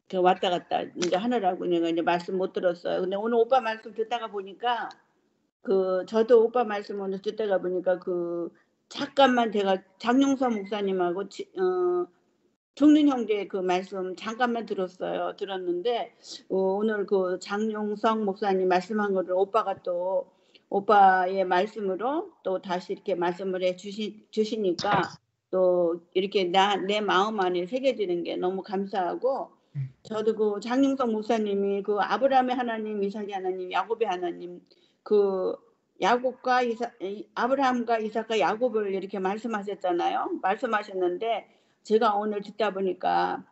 그 왔다 갔다 이제 하느라고 내가 이제 말씀 못 들었어요. 근데 오늘 오빠 말씀 듣다가 보니까 그 저도 오빠 말씀 오늘 듣다가 보니까 그 잠깐만 제가 장용서 목사님하고 정린 형제 그 말씀 잠깐만 들었는데 오늘 그 장용성 목사님 말씀한 거를 오빠가 또 오빠의 말씀으로 또 다시 이렇게 말씀을 해 주시니까 또 이렇게 내 마음 안에 새겨지는 게 너무 감사하고 저도 그 장용성 목사님이 그 아브라함의 하나님, 이삭의 하나님, 야곱의 하나님 그 야곱과 아브라함과 이삭과 야곱을 이렇게 말씀하셨잖아요. 말씀하셨는데 제가 오늘 듣다 보니까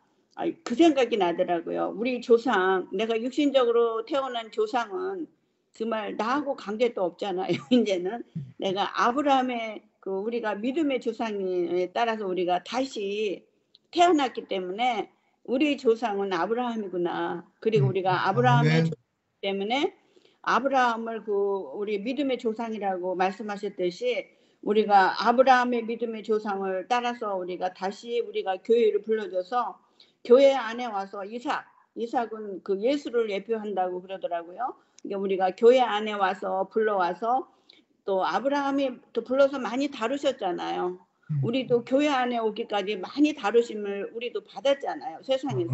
그 생각이 나더라고요. 우리 조상, 내가 육신적으로 태어난 조상은 정말 나하고 관계도 없잖아요. 이제는 내가 아브라함의 그 우리가 믿음의 조상에 따라서 우리가 다시 태어났기 때문에 우리 조상은 아브라함이구나. 그리고 우리가 아브라함의 조상 때문에 아브라함을 그 우리 믿음의 조상이라고 말씀하셨듯이 우리가 아브라함의 믿음의 조상을 따라서 우리가 다시 우리가 교회를 불러줘서 교회 안에 와서 이삭은 그 예수를 예표한다고 그러더라고요. 그러니까 우리가 교회 안에 와서 불러와서 또 아브라함이 또 불러서 많이 다루셨잖아요. 우리도 교회 안에 오기까지 많이 다루심을 우리도 받았잖아요. 세상에서.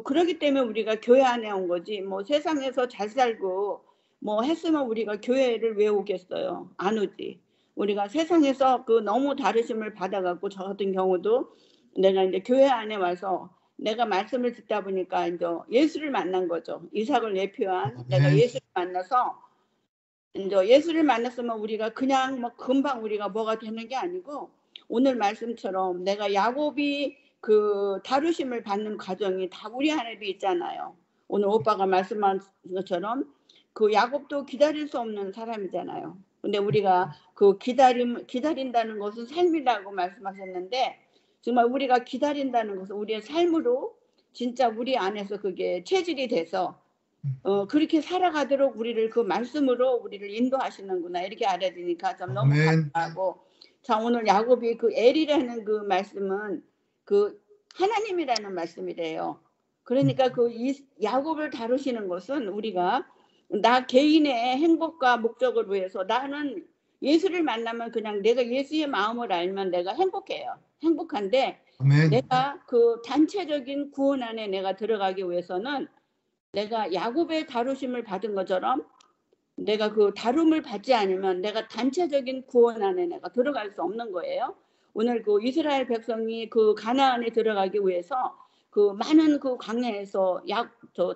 그러기 때문에 우리가 교회 안에 온 거지. 뭐 세상에서 잘 살고 뭐 했으면 우리가 교회를 왜 오겠어요? 안 오지. 우리가 세상에서 그 너무 다루심을 받아갖고 저 같은 경우도 내가 이제 교회 안에 와서 내가 말씀을 듣다 보니까 이제 예수를 만난 거죠. 이삭을 예표한 내가 예수를 만나서 이제 예수를 만났으면 우리가 그냥 뭐 금방 우리가 뭐가 되는 게 아니고 오늘 말씀처럼 내가 야곱이 그 다루심을 받는 과정이 다 우리 안에도 있잖아요. 오늘 오빠가 말씀한 것처럼 그 야곱도 기다릴 수 없는 사람이잖아요. 근데 우리가 그 기다린다는 것은 삶이라고 말씀하셨는데 정말 우리가 기다린다는 것은 우리의 삶으로 진짜 우리 안에서 그게 체질이 돼서 그렇게 살아가도록 우리를 그 말씀으로 우리를 인도하시는구나 이렇게 알아지니까 참 너무 감사하고 자 오늘 야곱이 그 엘이라는 그 말씀은 그 하나님이라는 말씀이래요. 그러니까 그 야곱을 다루시는 것은 우리가 나 개인의 행복과 목적을 위해서 나는 예수를 만나면 그냥 내가 예수의 마음을 알면 내가 행복해요. 행복한데 내가 그 단체적인 구원 안에 내가 들어가기 위해서는 내가 야곱의 다루심을 받은 것처럼 내가 그 다룸을 받지 않으면 내가 단체적인 구원 안에 내가 들어갈 수 없는 거예요. 오늘 그 이스라엘 백성이 그 가나안에 들어가기 위해서 그 많은 그 광야에서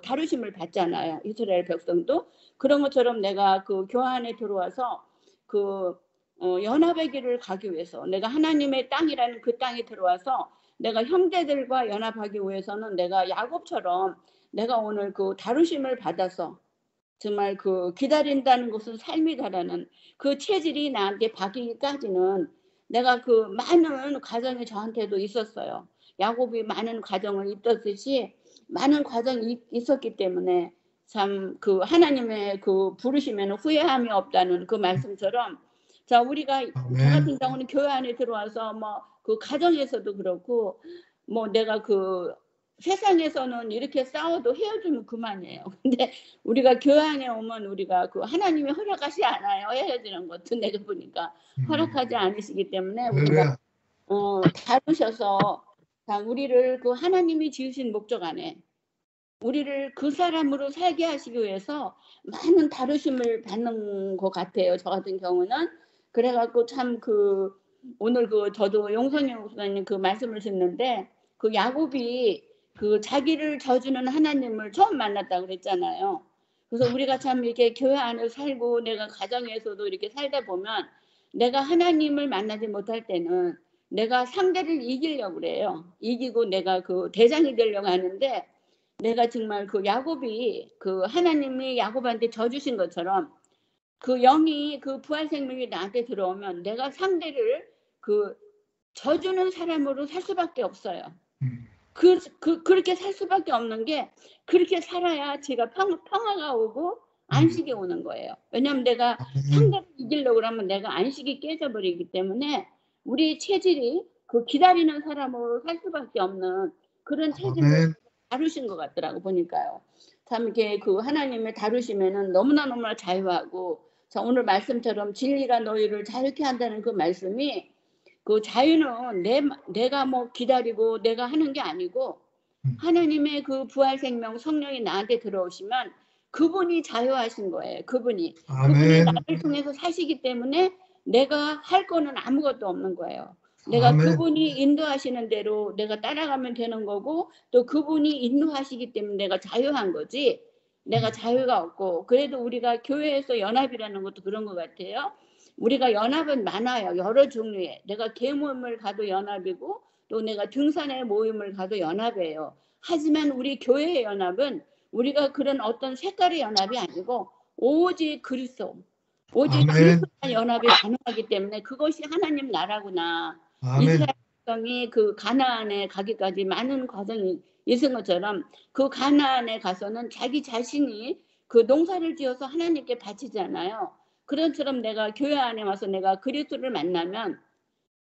다루심을 받잖아요. 이스라엘 백성도 그런 것처럼 내가 그 교회 들어와서 그 연합의 길을 가기 위해서 내가 하나님의 땅이라는 그 땅에 들어와서 내가 형제들과 연합하기 위해서는 내가 야곱처럼 내가 오늘 그 다루심을 받아서 정말 그 기다린다는 것은 삶이다라는 그 체질이 나한테 바뀌기까지는 내가 그 많은 과정이 저한테도 있었어요. 야곱이 많은 과정을 있었듯이 많은 과정이 있었기 때문에 참 그 하나님의 그 부르시면 후회함이 없다는 그 말씀처럼 자 우리가 저 같은 경우는 교회 안에 들어와서 뭐 그 가정에서도 그렇고 뭐 내가 그 세상에서는 이렇게 싸워도 헤어지면 그만이에요. 근데 우리가 교회 안에 오면 우리가 그 하나님이 허락하지 않아요. 헤어지는 것도 내가 보니까 허락하지 않으시기 때문에 우리가 다루셔서 우리를 그 하나님이 지으신 목적 안에 우리를 그 사람으로 살게 하시기 위해서 많은 다루심을 받는 것 같아요. 저 같은 경우는 그래갖고 참 그 오늘 그 저도 용선이 목사님 그 말씀을 듣는데 그 야곱이 그 자기를 져주는 하나님을 처음 만났다고 그랬잖아요. 그래서 우리가 참 이렇게 교회 안에 살고 내가 가정에서도 이렇게 살다 보면 내가 하나님을 만나지 못할 때는 내가 상대를 이기려고 그래요. 이기고 내가 그 대장이 되려고 하는데 내가 정말 그 야곱이 그 하나님이 야곱한테 져 주신 것처럼 그 영이 그 부활 생명이 나한테 들어오면 내가 상대를 그 져주는 사람으로 살 수밖에 없어요. 그렇게 살 수밖에 없는 게 그렇게 살아야 제가 평화가 오고 안식이 오는 거예요. 왜냐하면 내가 상대를 이기려고 그러면 내가 안식이 깨져버리기 때문에 우리 체질이 그 기다리는 사람으로 살 수밖에 없는 그런 체질을 다루신 것 같더라고 보니까요. 참 이렇게 그 하나님의 다루시면은 너무나 자유하고 자, 오늘 말씀처럼 진리가 너희를 자유케 한다는 그 말씀이 그 자유는 내가 뭐 기다리고 내가 하는 게 아니고 하나님의 그 부활 생명 성령이 나한테 들어오시면 그분이 자유하신 거예요. 그분이 나를 통해서 사시기 때문에 내가 할 거는 아무것도 없는 거예요. 내가 그분이 인도하시는 대로 내가 따라가면 되는 거고 또 그분이 인도하시기 때문에 내가 자유한 거지 내가 자유가 없고 그래도 우리가 교회에서 연합이라는 것도 그런 것 같아요. 우리가 연합은 많아요. 여러 종류의. 내가 계모임을 가도 연합이고 또 내가 등산의 모임을 가도 연합이에요. 하지만 우리 교회의 연합은 우리가 그런 어떤 색깔의 연합이 아니고 오직 그리스도. 오직 그리스도만 연합이 가능하기 때문에 그것이 하나님 나라구나. 이스라엘 백성이 그 가나안에 가기까지 많은 과정이 있은 것처럼 그 가나안에 가서는 자기 자신이 그 농사를 지어서 하나님께 바치잖아요. 그런처럼 내가 교회 안에 와서 내가 그리스도를 만나면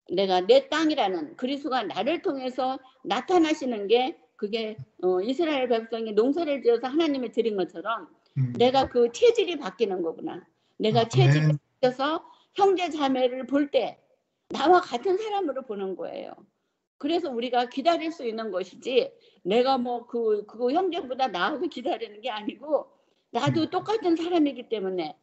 내가 내 땅이라는 그리스도가 나를 통해서 나타나시는 게 그게 이스라엘 백성이 농사를 지어서 하나님이 드린 것처럼 내가 그 체질이 바뀌는 거구나. 내가 체질이 바뀌어서 형제 자매를 볼 때 나와 같은 사람으로 보는 거예요. 그래서 우리가 기다릴 수 있는 것이지 내가 뭐 그 형제보다 나하고 기다리는 게 아니고 나도 똑같은 사람이기 때문에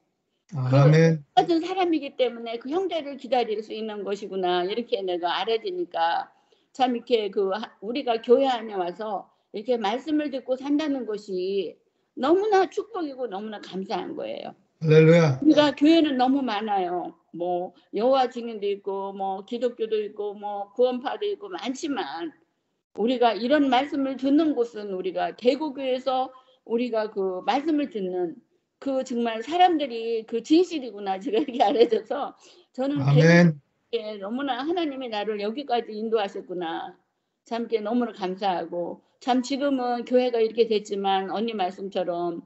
똑같은 사람이기 때문에 그 형제를 기다릴 수 있는 것이구나 이렇게 내가 알아지니까 참 이렇게 그 우리가 교회 안에 와서 이렇게 말씀을 듣고 산다는 것이 너무나 축복이고 너무나 감사한 거예요. 할렐루야. 우리가 교회는 너무 많아요. 뭐 여호와 증인도 있고 뭐 기독교도 있고 뭐 구원파도 있고 많지만 우리가 이런 말씀을 듣는 곳은 우리가 대구교에서 우리가 그 말씀을 듣는 그 정말 사람들이 그 진실이구나 제가 이렇게 알아져서 저는 대구교에 너무나 하나님이 나를 여기까지 인도하셨구나 참 너무나 감사하고 참 지금은 교회가 이렇게 됐지만 언니 말씀처럼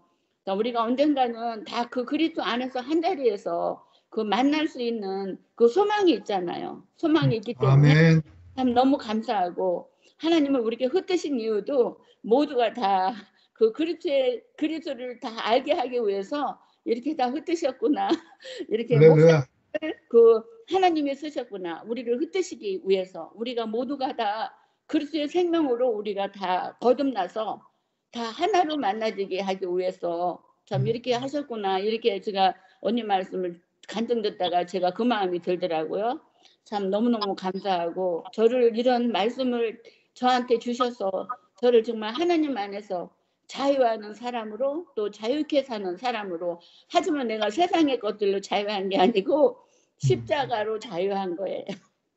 우리가 언젠가는 다 그 그리스도 안에서 한 자리에서 그 만날 수 있는 그 소망이 있잖아요. 소망이 있기 때문에 참 너무 감사하고 하나님을 우리에게 흩으신 이유도 모두가 다 그 그리스도를 다 알게 하기 위해서 이렇게 다 흩으셨구나. 이렇게 목사님을 그 하나님이 쓰셨구나. 우리를 흩으시기 위해서 우리가 모두가 다 그리스도의 생명으로 우리가 다 거듭나서 다 하나로 만나지게 하기 위해서 참 이렇게 하셨구나. 이렇게 제가 언니 말씀을 간증 듣다가 제가 그 마음이 들더라고요. 참 너무너무 감사하고 저를 이런 말씀을 저한테 주셔서 저를 정말 하나님 안에서 자유하는 사람으로 또 자유케 사는 사람으로 하지만 내가 세상의 것들로 자유한 게 아니고 십자가로 자유한 거예요.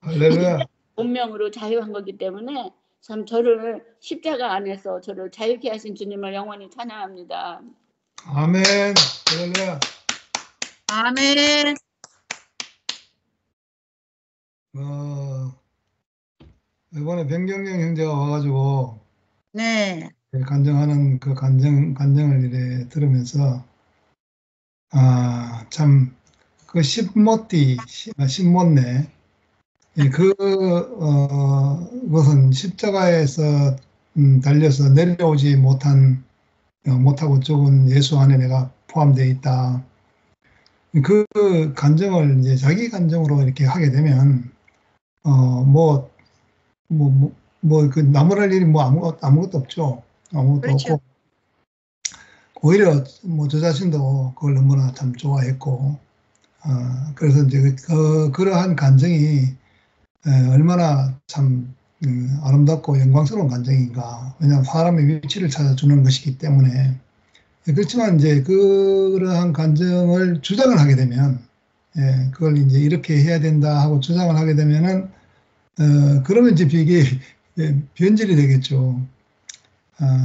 할렐루야. 본명으로 자유한 거기 때문에 참 저를 십자가 안에서 저를 자유케 하신 주님을 영원히 찬양합니다. 아멘. 할렐루야. 아멘. 이번에 변경영 형제가 와가지고 네. 간증하는 그 간증을 이래 들으면서 참 그 신못네 그것은 십자가에서 달려서 내려오지 못하고 죽은 예수 안에 내가 포함되어 있다. 그 간증을 이제 자기 간증으로 이렇게 하게 되면 그 나무랄 일이 뭐 아무것도 없죠. 아무것도 그렇죠. 없고 오히려 뭐 저 자신도 그걸 너무나 참 좋아했고 그래서 이제 그러한 간증이 얼마나 참 아름답고 영광스러운 간증인가. 왜냐하면 사람의 위치를 찾아주는 것이기 때문에. 그렇지만 이제 그러한 간증을 주장을 하게 되면 그걸 이제 이렇게 해야 된다 하고 주장을 하게 되면은 그러면 이제 이게 변질이 되겠죠.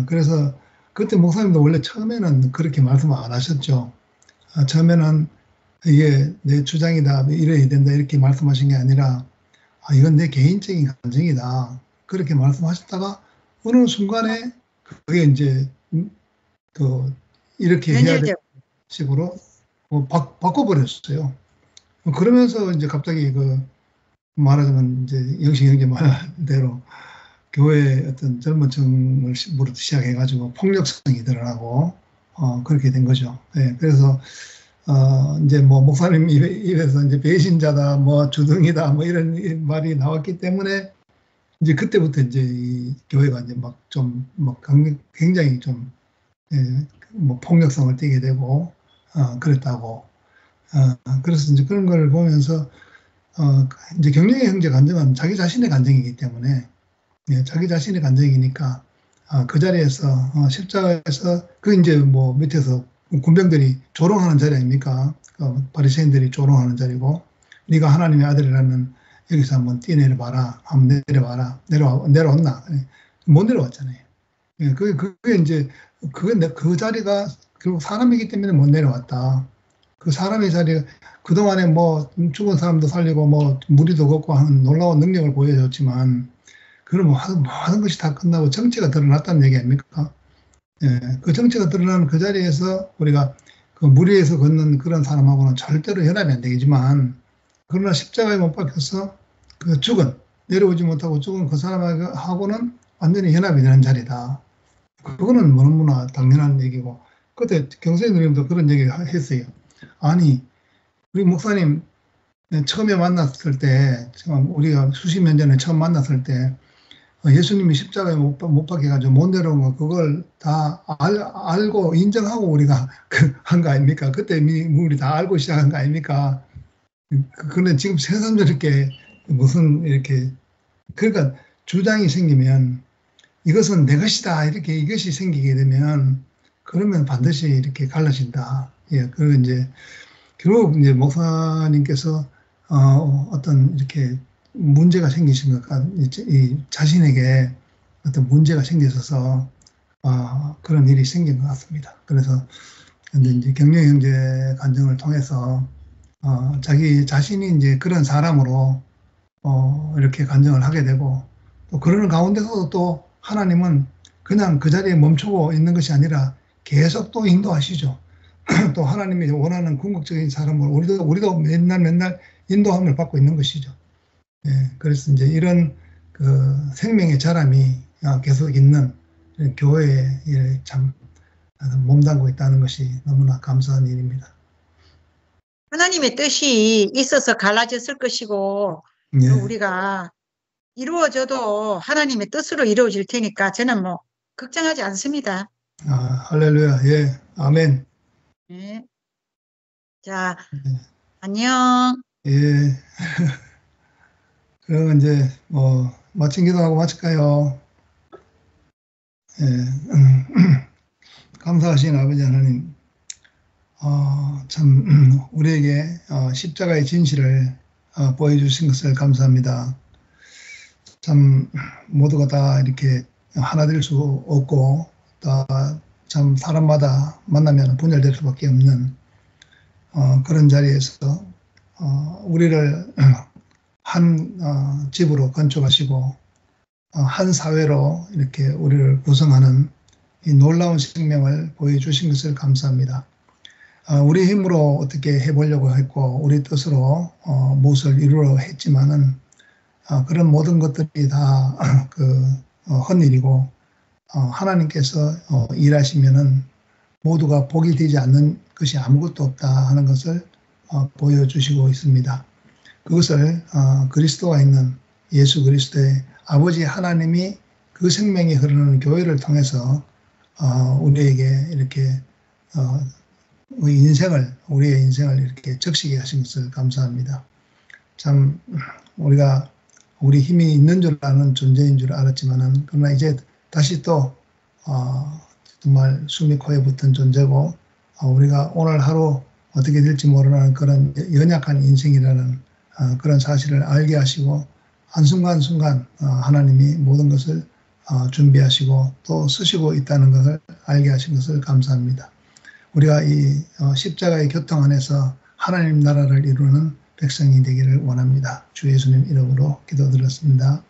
그래서 그때 목사님도 원래 처음에는 그렇게 말씀 안 하셨죠. 처음에는 이게 내 주장이다, 이래야 된다, 이렇게 말씀하신 게 아니라, 이건 내 개인적인 감정이다. 그렇게 말씀하셨다가, 어느 순간에 그게 이제, 이렇게 해야 되는 식으로 바꿔버렸어요. 그러면서 이제 갑자기 말하자면 이제 영식 형제 말대로 교회 어떤 젊은 층을 시작해가지고 폭력성이 드러나고, 그렇게 된 거죠. 네, 그래서, 이제 목사님 입에서 이제 배신자다, 주둥이다, 이런 말이 나왔기 때문에, 이제 그때부터 이제 이 교회가 이제 굉장히 좀, 폭력성을 띠게 되고, 그랬다고. 그래서 이제 그런 걸 보면서, 이제 경영의 형제 간증은 자기 자신의 간증이기 때문에, 자기 자신의 간증이니까, 그 자리에서, 십자가에서, 이제 밑에서 군병들이 조롱하는 자리 아닙니까? 바리새인들이 조롱하는 자리고, 네가 하나님의 아들이라면 여기서 한번 뛰내려봐라. 한번 내려봐라. 내려왔나? 못 내려왔잖아요. 그게 이제, 그 자리가 결국 사람이기 때문에 못 내려왔다. 그 사람의 자리가 그동안에 죽은 사람도 살리고 무리도 걷고 하는 놀라운 능력을 보여줬지만, 그럼 모든 것이 다 끝나고 정체가 드러났다는 얘기 아닙니까? 예, 그 정체가 드러나는 그 자리에서 우리가 그 무리에서 걷는 그런 사람하고는 절대로 연합이 안 되겠지만, 그러나 십자가에 못 박혀서 내려오지 못하고 죽은 그 사람하고는 완전히 연합이 되는 자리다. 그거는 너무나 당연한 얘기고, 그때 경선이 누님도 그런 얘기를 했어요. 아니, 우리 목사님 처음에 만났을 때, 우리가 수십 년 전에 처음 만났을 때, 예수님이 십자가에 못 박혀가지고 못 내려온 거, 그걸 다 알고 인정하고 우리가 한 거 아닙니까? 그때 우리 다 알고 시작한 거 아닙니까? 그런데 지금 새삼스럽게 무슨 이렇게, 그러니까 주장이 생기면 이것은 내 것이다, 이것이 생기게 되면, 그러면 반드시 이렇게 갈라진다. 예, 그리고 이제, 결국 이제 목사님께서, 어떤 이렇게 문제가 생기신 것 이 자신에게 어떤 문제가 생기셔서, 그런 일이 생긴 것 같습니다. 그래서, 근데 이제 경영 형제 간증을 통해서, 자기 자신이 이제 그런 사람으로, 이렇게 간증을 하게 되고, 또 그러는 가운데서도 또 하나님은 그냥 그 자리에 멈추고 있는 것이 아니라 계속 또 인도하시죠. 또 하나님이 원하는 궁극적인 사람을 우리도 맨날 인도함을 받고 있는 것이죠. 예, 그래서 이제 이런 생명의 자람이 계속 있는 교회에 참 몸담고 있다는 것이 너무나 감사한 일입니다. 하나님의 뜻이 있어서 갈라졌을 것이고, 예. 우리가 이루어져도 하나님의 뜻으로 이루어질 테니까 저는 걱정하지 않습니다. 할렐루야. 예. 아멘. 네. 자, 예. 안녕. 예. 그럼 이제 마친 기도하고 마칠까요? 예. 감사하신 아버지 하나님, 참 우리에게 십자가의 진실을 보여주신 것을 감사합니다. 참 모두가 다 이렇게 하나 될 수 없고, 참 사람마다 만나면 분열될 수밖에 없는 그런 자리에서 우리를 한 집으로 건축하시고 한 사회로 이렇게 우리를 구성하는 이 놀라운 생명을 보여주신 것을 감사합니다. 우리 힘으로 어떻게 해보려고 했고 우리 뜻으로 무엇을 이루려 했지만은 그런 모든 것들이 다 헛일이고 하나님께서 일하시면은 모두가 복이 되지 않는 것이 아무것도 없다 하는 것을 보여주시고 있습니다. 그것을 그리스도가 있는 예수 그리스도의 아버지 하나님이 그 생명이 흐르는 교회를 통해서 우리에게 이렇게 우리의 인생을 이렇게 적시게 하신 것을 감사합니다. 참 우리가 우리 힘이 있는 줄 아는 존재인 줄 알았지만은 그러나 이제 다시 또 정말 숨이 코에 붙은 존재고 우리가 오늘 하루 어떻게 될지 모르는 그런 연약한 인생이라는 그런 사실을 알게 하시고 한순간순간 하나님이 모든 것을 준비하시고 또 쓰시고 있다는 것을 알게 하신 것을 감사합니다. 우리가 이 십자가의 교통 안에서 하나님 나라를 이루는 백성이 되기를 원합니다. 주 예수님 이름으로 기도드렸습니다.